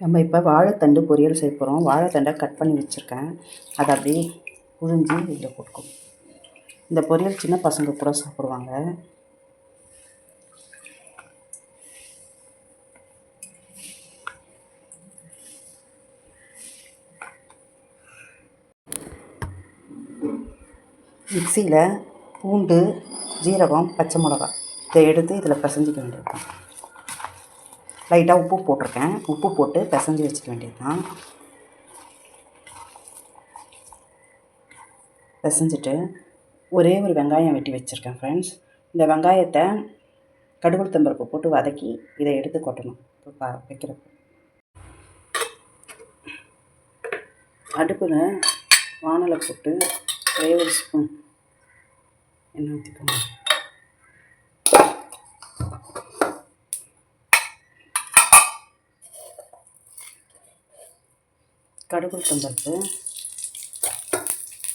நம்ம இப்போ வாழைத்தண்டு பொரியல் செய்ய போகிறோம். வாழைத்தண்டை கட் பண்ணி வச்சுருக்கேன். அதை அப்படியே புழிஞ்சி இதில் போட்டுக்கணும். இந்த பொரியல் சின்ன பசங்க கூட சாப்பிடுவாங்க. மிக்சியில் பூண்டு, ஜீரகம், பச்சை மிளகாய் இதை எடுத்து இதில் பிசைஞ்சிக்க வேண்டியது தான். லைட்டாக உப்பு போட்டிருக்கேன். உப்பு போட்டு பிசைஞ்சு வச்சுக்க வேண்டியது தான். பிசைஞ்சிட்டு ஒரே ஒரு வெங்காயம் வெட்டி வச்சுருக்கேன் ஃப்ரெண்ட்ஸ். இந்த வெங்காயத்தை கடுகு பருப்பு போட்டு வதக்கி இதை எடுத்து கொட்டணும். இப்போ வைக்கிறப்ப அடுப்பில் வானலை போட்டு ஒரே ஒரு ஸ்பூன் எண்ணெய் ஊற்றிக்கணும். கடுகு பருப்பு,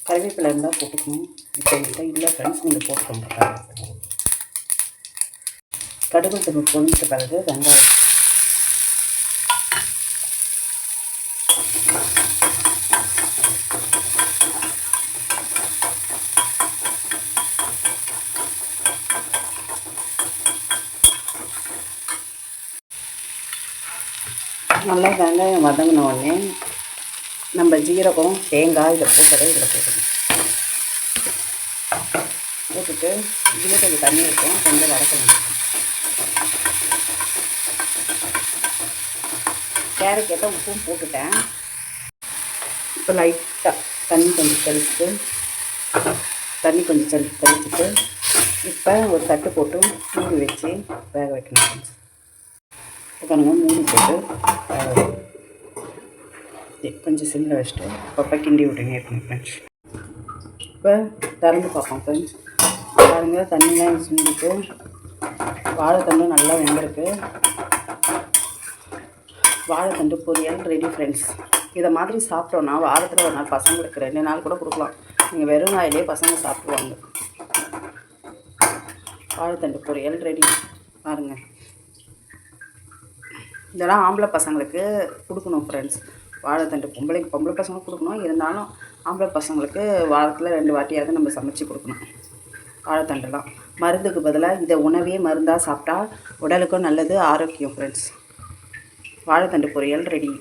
கருவேப்பிலை இருந்தால் போட்டுக்கணும். இப்போ இல்லை ஃப்ரெண்ட்ஸ், நீங்கள் போட்டுக்கோங்க. கடுகு பருப்பு பொரிஞ்சிட்ட பிறகு வெங்காயம், நல்லா வெங்காயம் வதங்கின உடனே நம்ம ஜீரகம், தேங்காய் இதை போட்டதை இதில் போட்டுக்கணும். போட்டுட்டு இதில் கொஞ்சம் தண்ணி இருக்கும், கொஞ்சம் வதக்கணும். கேரட் உப்பும் போட்டுட்டேன். இப்போ லைட்டாக தண்ணி கொஞ்சம் தெளிச்சுட்டு இப்போ ஒரு தட்டு போட்டு மூடி வச்சு வேக வைக்கணும். இப்போ பாருங்கள், மூடி போட்டு கொஞ்சம் சிம்மில் வச்சுட்டு அப்பப்போ கிண்டி விட்டுங்க இருக்கணும் ஃப்ரெண்ட்ஸ். இப்போ திறந்து பார்ப்போம் ஃப்ரெண்ட்ஸ். பாருங்கள், தண்ணியெலாம் சுண்டிட்டு வாழைத்தண்டு நல்லா வெந்திருக்கு. வாழைத்தண்டு பொரியல் ரெடி ஃப்ரெண்ட்ஸ். இதை மாதிரி சாப்பிட்டோன்னா வாரத்தில் ஒரு நாள் பசங்களுக்கு 2 நாள் கூட கொடுக்கலாம். நீங்கள் வெறும் நாயிலே பசங்க சாப்பிடுவாங்க. வாழைத்தண்டு பொரியல் ரெடி பாருங்கள். இதெல்லாம் ஆம்பளை பசங்களுக்கு கொடுக்கணும் ஃப்ரெண்ட்ஸ். வாழைத்தண்டு பொம்பளை பசங்களுக்கு கொடுக்கணும். இருந்தாலும் ஆம்பளை பசங்களுக்கு வாரத்தில் 2 வாட்டியாவது நம்ம சமைச்சு கொடுக்கணும். வாழைத்தண்டுலாம் மருந்துக்கு பதிலாக இதை உணவே மருந்தாக சாப்பிட்டா உடலுக்கும் நல்லது, ஆரோக்கியம் ஃப்ரெண்ட்ஸ். வாழைத்தண்டு பொரியல் ரெடி.